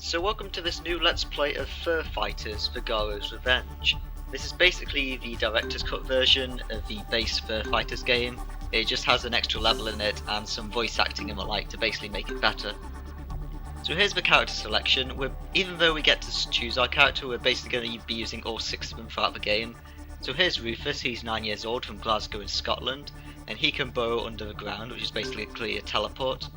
So welcome to this new Let's Play of Fur Fighters Vigaro's Revenge. This is basically the director's cut version of the base Fur Fighters game. It just has an extra level in it and some voice acting and the like to basically make it better. So here's the character selection. Even though we get to choose our character, we're basically going to be using all 6 of them throughout the game. So here's Rufus, he's 9 years old from Glasgow in Scotland, and he can burrow under the ground, which is basically a teleport.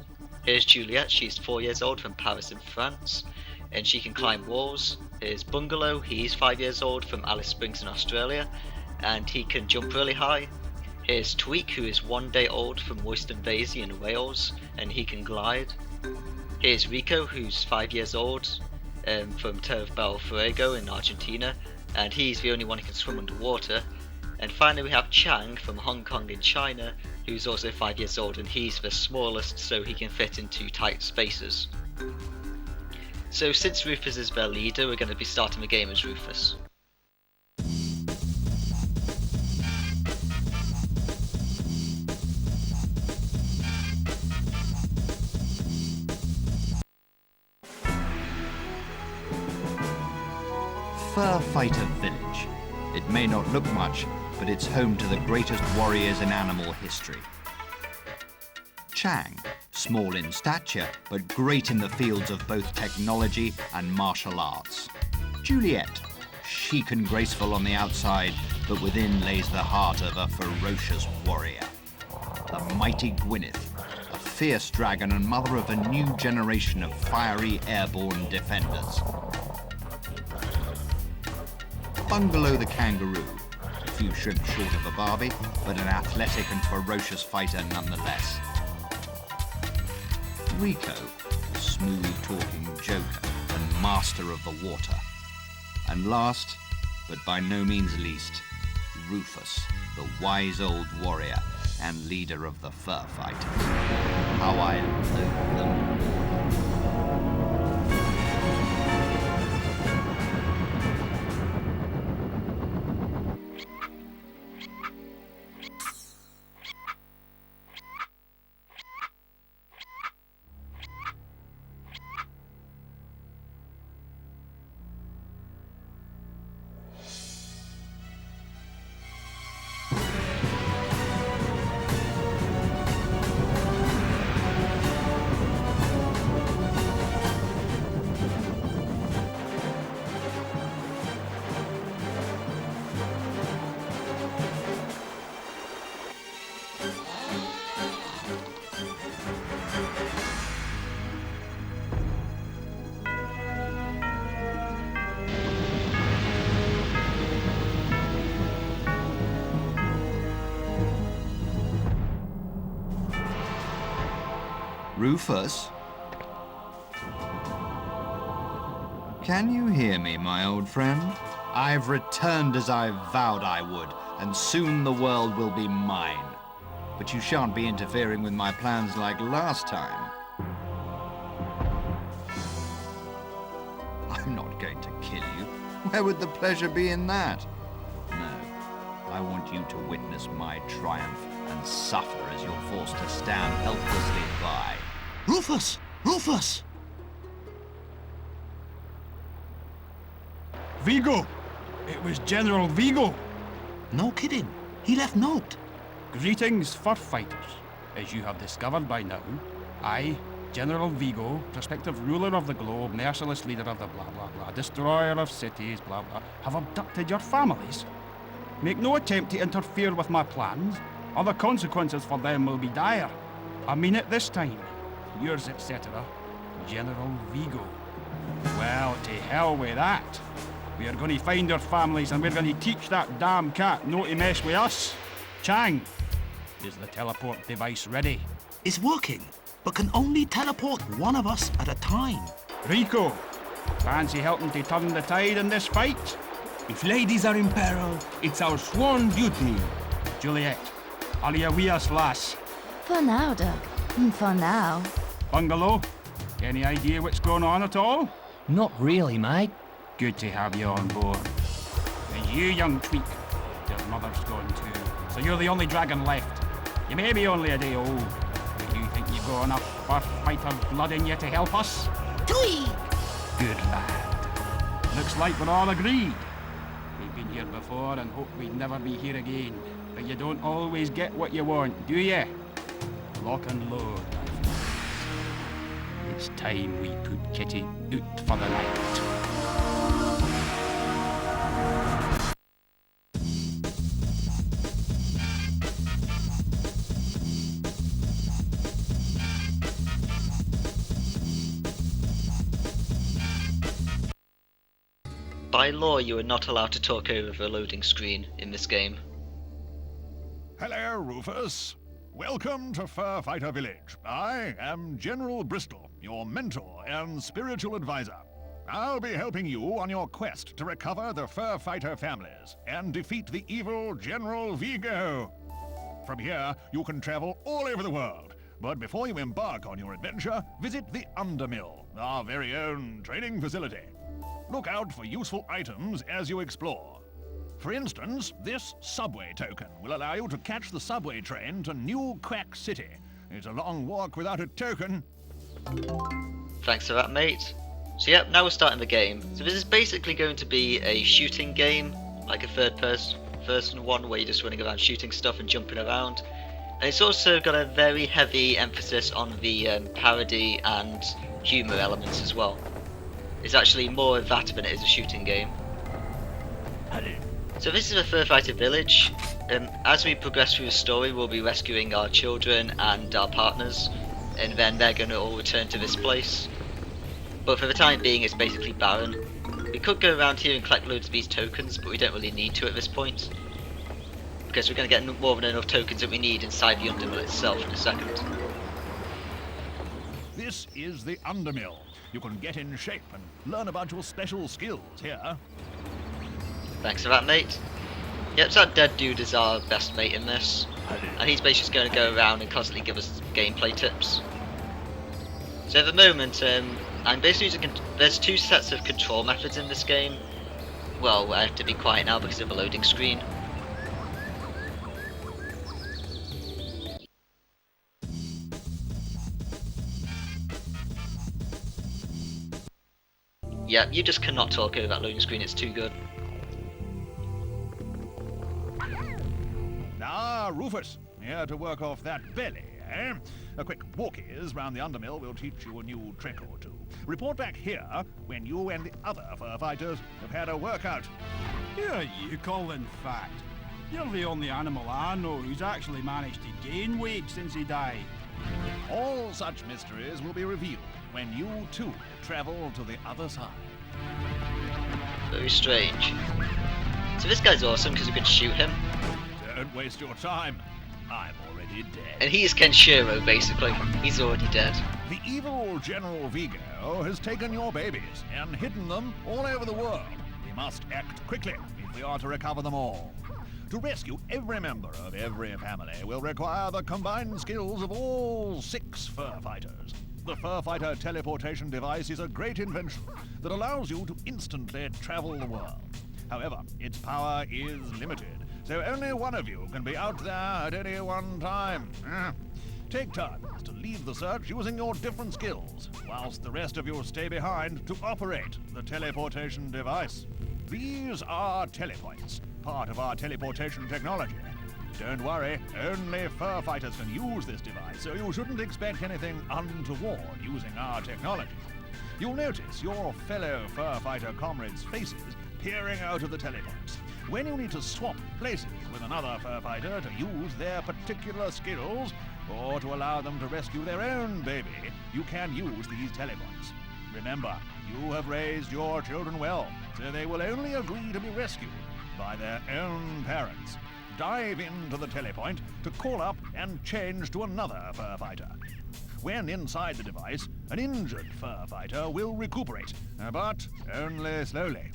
Here's Juliet, she's 4 years old from Paris in France, and she can climb walls. Here's Bungalow, he's 5 years old from Alice Springs in Australia, and he can jump really high. Here's Tweak, who is 1 day old from Woyston Vasey in Wales, and he can glide. Here's Rico, who's 5 years old from Terra del Fuego in Argentina, and he's the only one who can swim underwater. And finally we have Chang from Hong Kong in China, who's also 5 years old, and he's the smallest, so he can fit into tight spaces. So since Rufus is their leader, we're going to be starting the game as Rufus. Fur Fighter Village. It may not look much, but it's home to the greatest warriors in animal history. Chang, small in stature, but great in the fields of both technology and martial arts. Juliet, chic and graceful on the outside, but within lays the heart of a ferocious warrior. The mighty Gwyneth, a fierce dragon and mother of a new generation of fiery airborne defenders. Bungalow the Kangaroo, a few shrimp short of a Barbie, but an athletic and ferocious fighter nonetheless. Rico, a smooth-talking joker and master of the water. And last, but by no means least, Rufus, the wise old warrior and leader of the Fur Fighters. How I loathe them. Rufus? Can you hear me, my old friend? I've returned as I vowed I would, and soon the world will be mine. But you shan't be interfering with my plans like last time. I'm not going to kill you. Where would the pleasure be in that? No, I want you to witness my triumph and suffer as you're forced to stand helplessly by. Rufus! Rufus! Viggo! It was General Viggo! No kidding. He left note. Greetings, fur fighters. As you have discovered by now, I, General Viggo, prospective ruler of the globe, merciless leader of the blah blah blah, destroyer of cities, blah blah, have abducted your families. Make no attempt to interfere with my plans, or the consequences for them will be dire. I mean it this time. Yours, etc., General Viggo. Well, to hell with that. We are going to find our families and we're going to teach that damn cat not to mess with us. Chang, is the teleport device ready? It's working, but can only teleport one of us at a time. Rico, fancy helping to turn the tide in this fight? If ladies are in peril, it's our sworn duty. Juliet, are you with us, lass? For now, Doug. For now. Bungalow, any idea what's going on at all? Not really, mate. Good to have you on board. And you, young tweak, your mother's gone too, so you're the only dragon left. You may be only a day old, but you think you've got enough fur fighter blood in you to help us? Tweak! Good lad. Looks like we're all agreed. We've been here before and hope we'd never be here again. But you don't always get what you want, do you? Lock and load, my friends. It's time we put Kitty out for the night. By law, you are not allowed to talk over the loading screen in this game. Hello, Rufus. Welcome to Fur Fighter Village. I am General Bristol, your mentor and spiritual advisor. I'll be helping you on your quest to recover the Fur Fighter families and defeat the evil General Viggo. From here, you can travel all over the world. But before you embark on your adventure, visit the Undermill, our very own training facility. Look out for useful items as you explore. For instance, this subway token will allow you to catch the subway train to New Quack City. It's a long walk without a token. Thanks for that, mate. So yep, now we're starting the game. So this is basically going to be a shooting game, like a third-person one where you're just running around shooting stuff and jumping around. And it's also got a very heavy emphasis on the parody and humour elements as well. It's actually more of that than it is a shooting game. So this is a Fur Fighter Village. As we progress through the story, we'll be rescuing our children and our partners, and then they're going to all return to this place. But for the time being, it's basically barren. We could go around here and collect loads of these tokens, but we don't really need to at this point, because we're going to get more than enough tokens that we need inside the Undermill itself in a second. This is the Undermill. You can get in shape and learn about your special skills here. Thanks for that, mate. Yep, so that dead dude is our best mate in this. And he's basically just going to go around and constantly give us gameplay tips. So at the moment, I'm basically using... There's two sets of control methods in this game. Well, I have to be quiet now because of the loading screen. Yeah, you just cannot talk over that loading screen, it's too good. Ah, Rufus, here to work off that belly, eh? A quick walkies round the Undermill will teach you a new trick or two. Report back here when you and the other fur fighters have had a workout. Here you calling fat. You're the only animal I know who's actually managed to gain weight since he died. All such mysteries will be revealed when you too travel to the other side. Very strange. So this guy's awesome because we can shoot him. Don't waste your time. I'm already dead. And he's Kenshiro, basically. He's already dead. The evil General Viggo has taken your babies and hidden them all over the world. We must act quickly if we are to recover them all. To rescue every member of every family will require the combined skills of all 6 fur fighters. The Fur Fighter teleportation device is a great invention that allows you to instantly travel the world. However, its power is limited, so only one of you can be out there at any one time. Take turns to lead the search using your different skills, whilst the rest of you stay behind to operate the teleportation device. These are telepoints, part of our teleportation technology. Don't worry, only fur fighters can use this device, so you shouldn't expect anything untoward using our technology. You'll notice your fellow fur fighter comrades' faces peering out of the telepoints. When you need to swap places with another fur fighter to use their particular skills, or to allow them to rescue their own baby, you can use these telepoints. Remember, you have raised your children well, so they will only agree to be rescued by their own parents. Dive into the telepoint to call up and change to another fur fighter. When inside the device, an injured fur fighter will recuperate, but only slowly.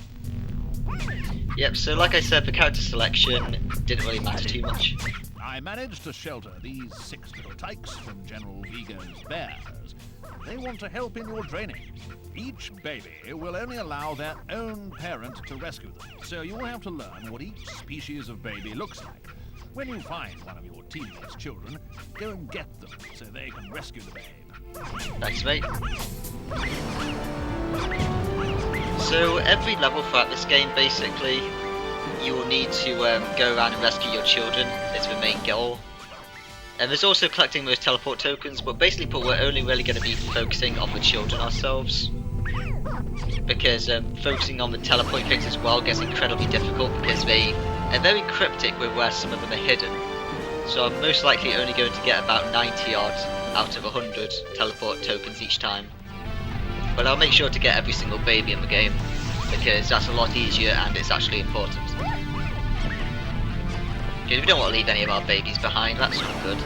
Yep, so like I said, the character selection didn't really matter too much. I managed to shelter these 6 little tykes from General Viggo's bears. They want to help in your training. Each baby will only allow their own parent to rescue them, so you will have to learn what each species of baby looks like. When you find one of your teammates' children, go and get them so they can rescue the babe. Thanks, mate. So every level throughout this game, basically, you will need to go around and rescue your children. It's the main goal. And there's also collecting those teleport tokens, but basically we're only really going to be focusing on the children ourselves. Because focusing on the teleport things as well gets incredibly difficult because they are very cryptic with where some of them are hidden. So I'm most likely only going to get about 90 odd out of 100 teleport tokens each time. But I'll make sure to get every single baby in the game, because that's a lot easier and it's actually important. Because we don't want to leave any of our babies behind, that's not good.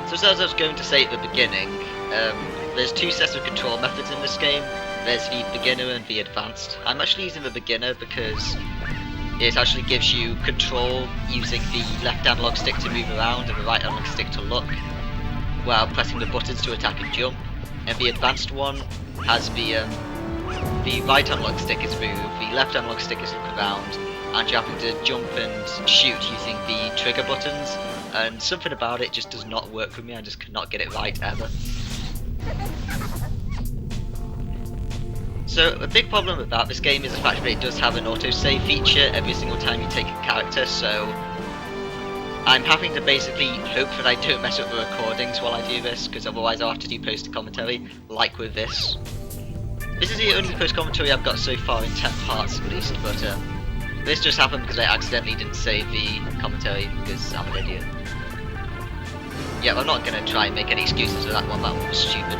So as I was going to say at the beginning, there's two sets of control methods in this game. There's the beginner and the advanced. I'm actually using the beginner because it actually gives you control using the left analog stick to move around and the right analog stick to look, while pressing the buttons to attack and jump. And the advanced one has the right analog stick is move, the left analog stick is look around, and you're having to jump and shoot using the trigger buttons. And something about it just does not work for me, I just cannot get it right ever. So a big problem about this game is the fact that it does have an autosave feature every single time you take a character, so I'm having to basically hope that I don't mess up the recordings while I do this, because otherwise I'll have to do post-commentary, like with this. This is the only post-commentary I've got so far in 10 parts at least, but this just happened because I accidentally didn't save the commentary, because I'm an idiot. Yeah, I'm not going to try and make any excuses for that one was stupid.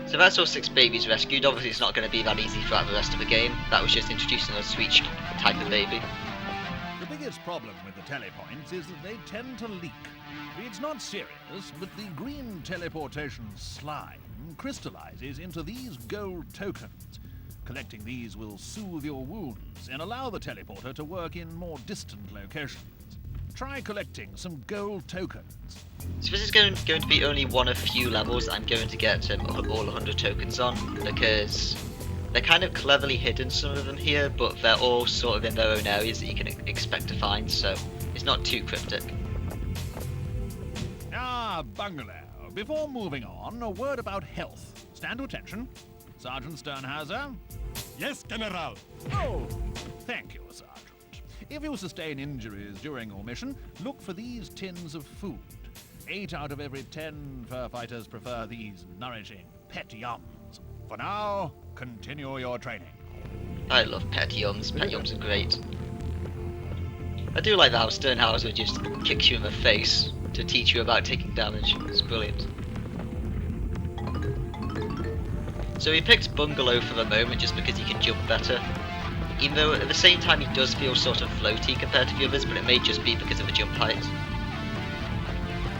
So that's all 6 babies rescued. Obviously it's not going to be that easy throughout the rest of the game. That was just introducing us to each type of baby. The biggest problem with the telepoints is that they tend to leak. It's not serious, but the green teleportation slime crystallizes into these gold tokens. Collecting these will soothe your wounds and allow the teleporter to work in more distant locations. Try collecting some gold tokens. So this is going to be only one of few levels I'm going to get all 100 tokens on, because they're kind of cleverly hidden, some of them here, but they're all sort of in their own areas that you can expect to find, so it's not too cryptic. Ah, Bungalow. Before moving on, a word about health. Stand to attention. Sergeant Sternhauser? Yes, General. Oh, thank you, Sergeant. If you sustain injuries during your mission, look for these tins of food. 8 out of every 10 fur fighters prefer these nourishing pet yums. For now, continue your training. I love pet yums. Pet yums are great. I do like how Sternhauser just kicks you in the face to teach you about taking damage. It's brilliant. So we picked Bungalow for the moment just because he can jump better. Even though at the same time he does feel sort of floaty compared to the others, but it may just be because of the jump height.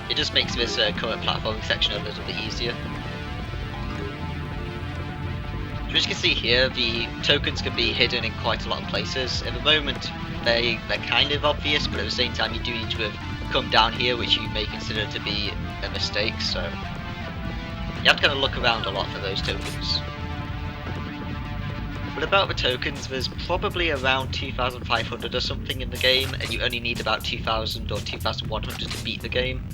It just makes this current platforming section a little bit easier. So as you can see here, the tokens can be hidden in quite a lot of places. At the moment they're kind of obvious, but at the same time you do need to come down here, which you may consider to be a mistake, so you have to kind of look around a lot for those tokens. But about the tokens, there's probably around 2,500 or something in the game, and you only need about 2,000 or 2,100 to beat the game.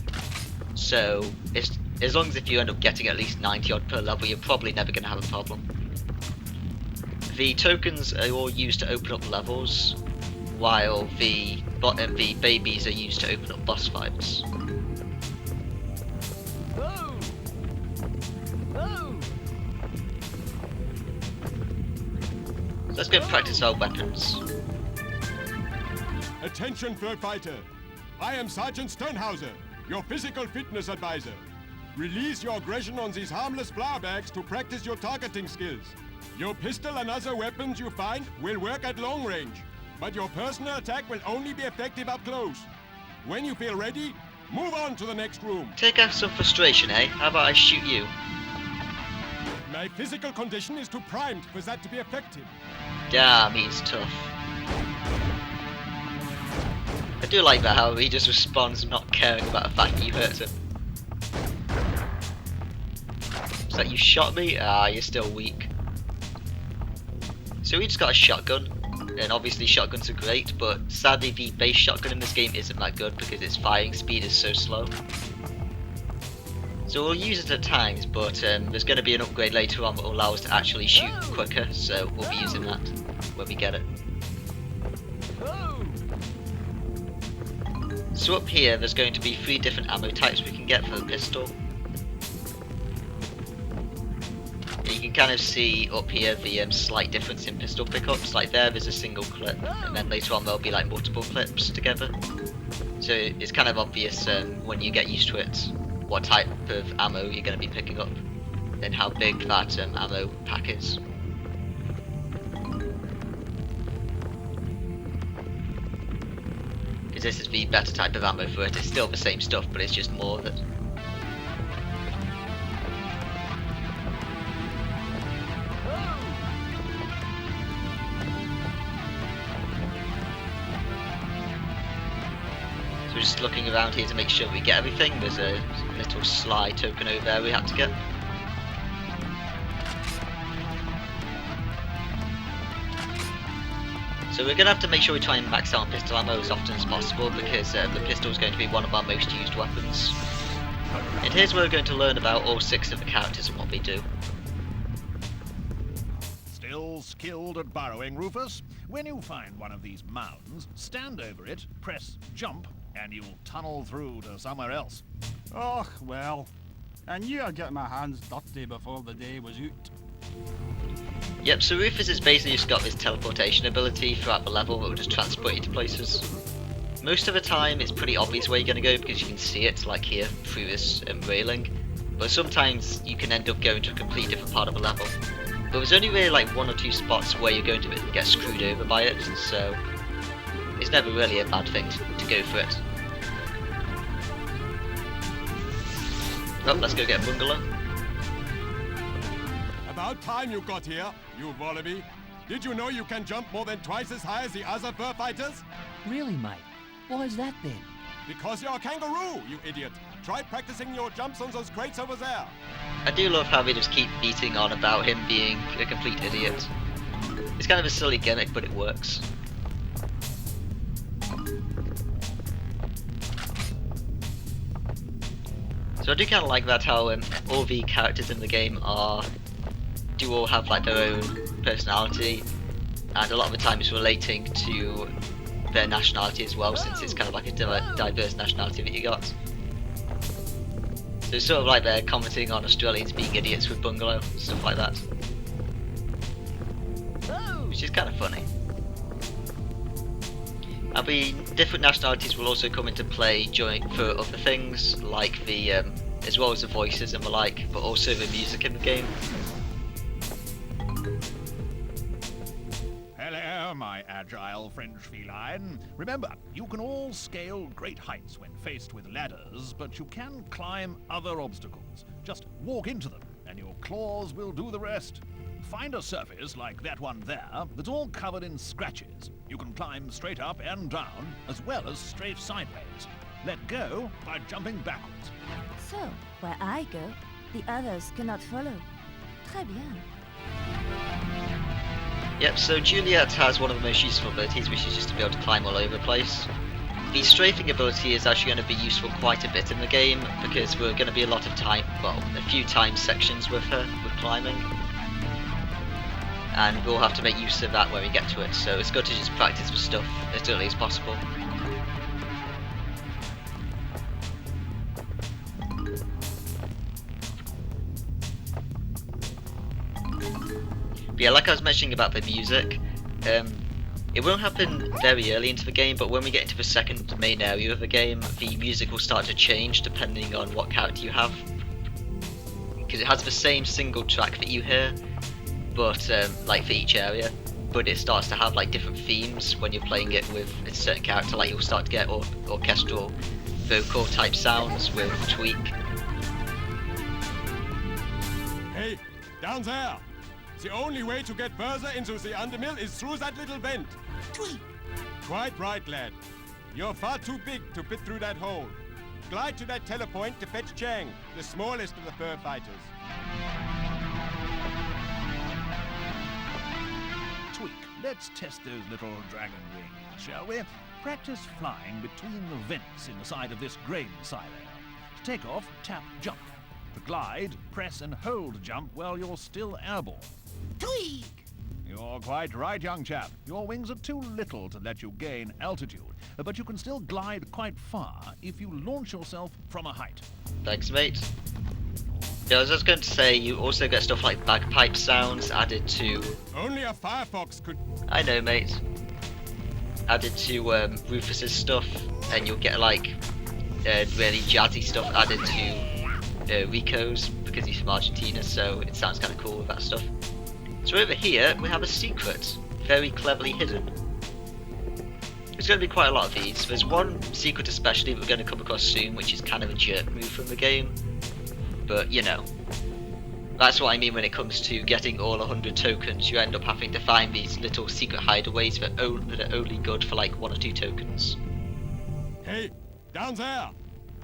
So, as long as if you end up getting at least 90 odd per level, you're probably never going to have a problem. The tokens are all used to open up levels, while the babies are used to open up boss fights. Let's go practice our weapons. Attention, fur fighter. I am Sergeant Sternhauser, your physical fitness advisor. Release your aggression on these harmless flour bags to practice your targeting skills. Your pistol and other weapons you find will work at long range, but your personal attack will only be effective up close. When you feel ready, move on to the next room. Take out some frustration, eh? How about I shoot you? My physical condition is too primed for that to be effective. Damn, he's tough. I do like that, how he just responds not caring about the fact that you hurt him. It's like, you shot me? Ah, you're still weak. So we just got a shotgun. and obviously shotguns are great, but sadly the base shotgun in this game isn't that good because its firing speed is so slow. So we'll use it at times, but there's going to be an upgrade later on that will allow us to actually shoot quicker, so we'll be using that when we get it. So up here there's going to be 3 different ammo types we can get for the pistol. You can kind of see up here the slight difference in pistol pickups. Like there's a single clip, and then later on there'll be like multiple clips together. So it's kind of obvious when you get used to it what type of ammo you're going to be picking up and how big that ammo pack is. Because this is the better type of ammo for it. It's still the same stuff, but it's just more of it. So we're just looking around here to make sure we get everything. There's a little sly token over there we have to get. So we're going to have to make sure we try and max out on pistol ammo as often as possible because the pistol is going to be one of our most used weapons. And here's where we're going to learn about all 6 of the characters and what they do. Still skilled at burrowing, Rufus? When you find one of these mounds, stand over it, press jump, and you'll tunnel through to somewhere else. Oh, well, I knew I'd get my hands dirty before the day was out. Yep, so Rufus has basically just got this teleportation ability throughout the level that will just transport you to places. Most of the time it's pretty obvious where you're going to go because you can see it, like here, through this railing. But sometimes you can end up going to a completely different part of the level. But there's only really like 1 or 2 spots where you're going to get screwed over by it, so it's never really a bad thing to go for it. Oh, let's go get a bungalow. About time you got here, you wallaby. Did you know you can jump more than twice as high as the other fur fighters? Really, mate? Why is that then? Because you're a kangaroo, you idiot. Try practicing your jumps on those crates over there. I do love how they just keep beating on about him being a complete idiot. It's kind of a silly gimmick, but it works. So I do kind of like that how all the characters in the game do all have like their own personality, and a lot of the time it's relating to their nationality as well, since it's kind of like a diverse nationality that you got. So it's sort of like they're commenting on Australians being idiots with bungalow, stuff like that. Which is kind of funny. And the different nationalities will also come into play for other things, like the, as well as the voices and the like, but also the music in the game. Hello, my agile French feline. Remember, you can all scale great heights when faced with ladders, but you can climb other obstacles. Just walk into them, and your claws will do the rest. Find a surface like that one there that's all covered in scratches. You can climb straight up and down, as well as straight sideways. Let go by jumping backwards. So, where I go, the others cannot follow. Très bien. Yep, so Juliet has one of the most useful abilities, which is just to be able to climb all over the place. The strafing ability is actually going to be useful quite a bit in the game, because we're going to be a lot of time, well, a few time sections with her, with climbing. And we'll have to make use of that when we get to it, so it's good to just practice with stuff as early as possible. But yeah, like I was mentioning about the music, it won't happen very early into the game, but when we get into the second main area of the game, the music will start to change depending on what character you have. Because it has the same single track that you hear, but like for each area, but it starts to have like different themes when you're playing it with a certain character. Like you'll start to get orchestral vocal type sounds with Tweak. Hey, down there! The only way to get further into the Undermill is through that little vent. Tweet. Quite right, lad. You're far too big to fit through that hole. Glide to that telepoint to fetch Chang, the smallest of the fur fighters. Tweak. let's test those little dragon wings, shall we? Practice flying between the vents in the side of this grain silo. To take off, tap jump. To glide, press and hold jump while you're still airborne. Tweak! You're quite right, young chap. Your wings are too little to let you gain altitude, but you can still glide quite far if you launch yourself from a height. Thanks, mate. Yeah, I was just going to say, you also get stuff like bagpipe sounds added to... Only a Firefox could... I know, mate. Added to Rufus's stuff, and you'll get like really jazzy stuff added to Rico's, because he's from Argentina, so it sounds kind of cool with that stuff. So over here, we have a secret, very cleverly hidden. There's going to be quite a lot of these. There's one secret especially that we're going to come across soon, which is kind of a jerk move from the game. But, you know, that's what I mean when it comes to getting all 100 tokens. You end up having to find these little secret hideaways that are only good for like 1 or 2 tokens. Hey, down there!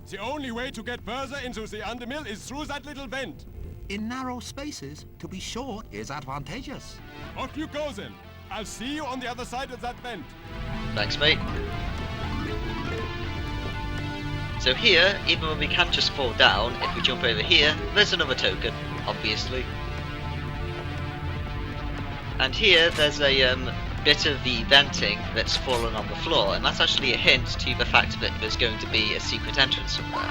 The only way to get further into the Undermill is through that little vent. In narrow spaces, to be short is advantageous. Off you go then. I'll see you on the other side of that vent. Thanks, mate. So here, even when we can just fall down, if we jump over here, there's another token, obviously. And here, there's a bit of the venting that's fallen on the floor, and that's actually a hint to the fact that there's going to be a secret entrance somewhere.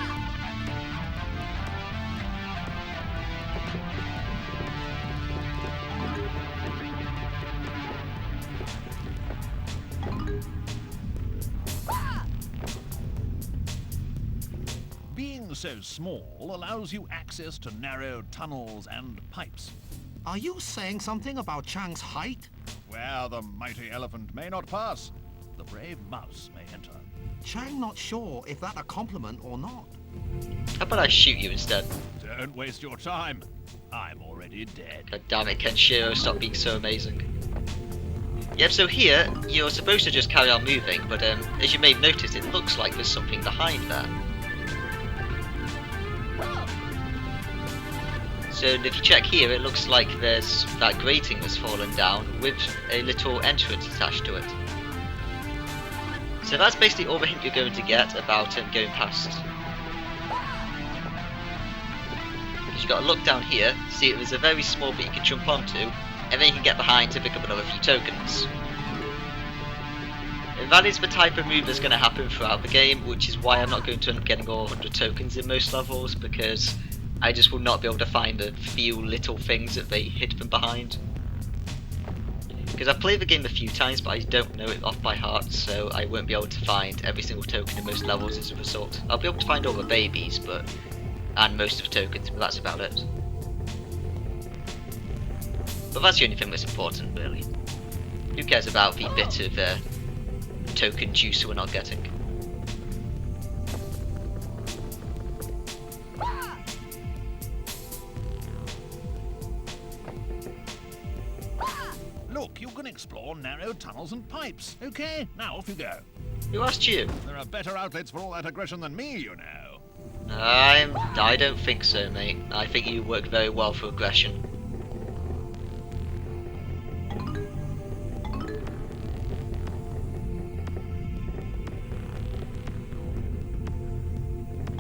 Being so small allows you access to narrow tunnels and pipes. Are you saying something about Chang's height? Where the mighty elephant may not pass, the brave mouse may enter. Chang not sure if that a compliment or not. How about I shoot you instead? Don't waste your time. I'm already dead. God damn it, Kenshiro, stop being so amazing. Yep, so here, you're supposed to just carry on moving, but as you may have noticed, it looks like there's something behind there. So if you check here, it looks like there's that grating that's fallen down with a little entrance attached to it. So that's basically all the hint you're going to get about going past. You've got to look down here, see there's a very small bit you can jump onto, and then you can get behind to pick up another few tokens. And that is the type of move that's going to happen throughout the game, which is why I'm not going to end up getting all 100 tokens in most levels, because I just will not be able to find the few little things that they hid from behind. Because I've played the game a few times, but I don't know it off by heart, so I won't be able to find every single token in most levels as a result. I'll be able to find all the babies, and most of the tokens, but that's about it. But that's the only thing that's important, really. Who cares about the bit of token juice we're not getting? Look, you can explore narrow tunnels and pipes. Okay, now off you go. Who asked you? There are better outlets for all that aggression than me, you know. I don't think so, mate. I think you work very well for aggression.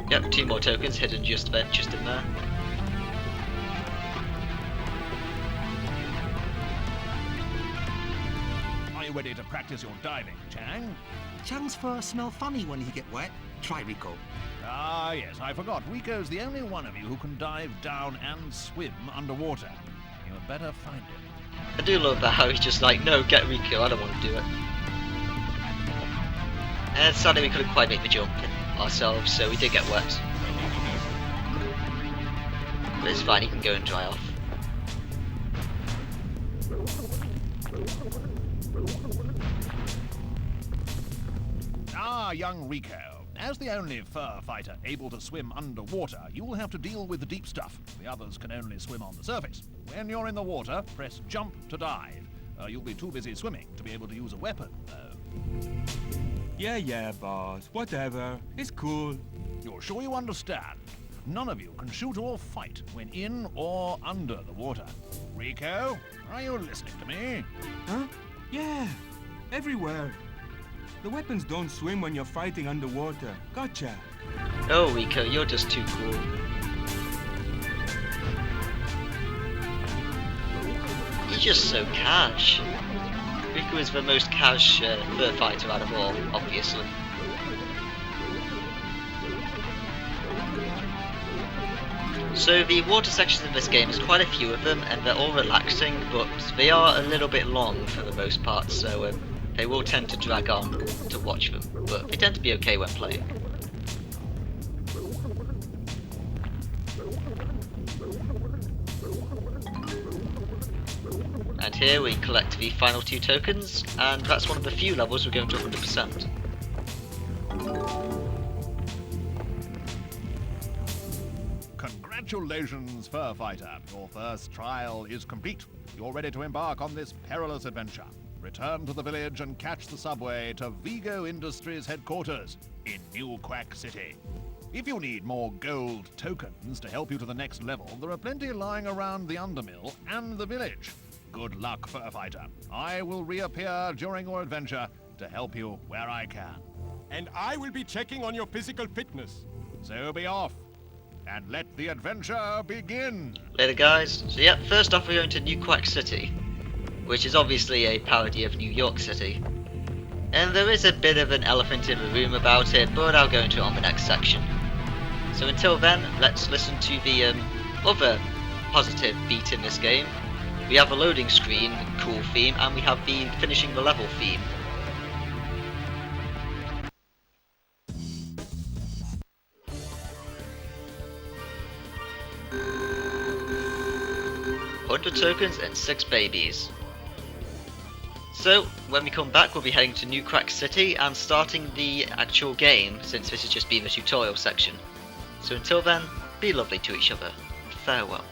Yep, 2 more tokens hidden just in there. Are you ready to practice your diving, Chang? Chang's fur smell funny when he get wet. Try Rico. Ah, yes, I forgot. Rico's the only one of you who can dive down and swim underwater. You had better find him. I do love that how he's just like, no, get Rico, I don't want to do it. And sadly we couldn't quite make the jump ourselves, so we did get wet. But it's fine, he can go and dry off. Ah, young Rico. As the only fur fighter able to swim underwater, you will have to deal with the deep stuff. The others can only swim on the surface. When you're in the water, press jump to dive. You'll be too busy swimming to be able to use a weapon, though. Yeah, boss. Whatever. It's cool. You're sure you understand? None of you can shoot or fight when in or under the water. Rico, are you listening to me? Huh? Yeah, everywhere. The weapons don't swim when you're fighting underwater. Gotcha. Oh, Rico, you're just too cool. You're just so cash. Rico is the most cash fur fighter out of all, obviously. So the water sections in this game, is quite a few of them, and they're all relaxing, but they are a little bit long for the most part, so they will tend to drag on to watch them, but they tend to be okay when playing. And here we collect the final 2 tokens, and that's one of the few levels we're going to 100%. Congratulations, Fur Fighter. Your first trial is complete. You're ready to embark on this perilous adventure. Return to the village and catch the subway to Viggo Industries headquarters in New Quack City. If you need more gold tokens to help you to the next level, there are plenty lying around the Undermill and the village. Good luck, Fur Fighter. I will reappear during your adventure to help you where I can. And I will be checking on your physical fitness. So be off, and let the adventure begin. Later guys. So yeah, first off we're going to New Quack City, which is obviously a parody of New York City. And there is a bit of an elephant in the room about it, but I'll go into it on the next section. So until then, let's listen to the other positive beat in this game. We have a loading screen, cool theme, and we have the finishing the level theme. $100 tokens and 6 babies. So, when we come back we'll be heading to New Quack City and starting the actual game, since this has just been the tutorial section. So until then, be lovely to each other. Farewell.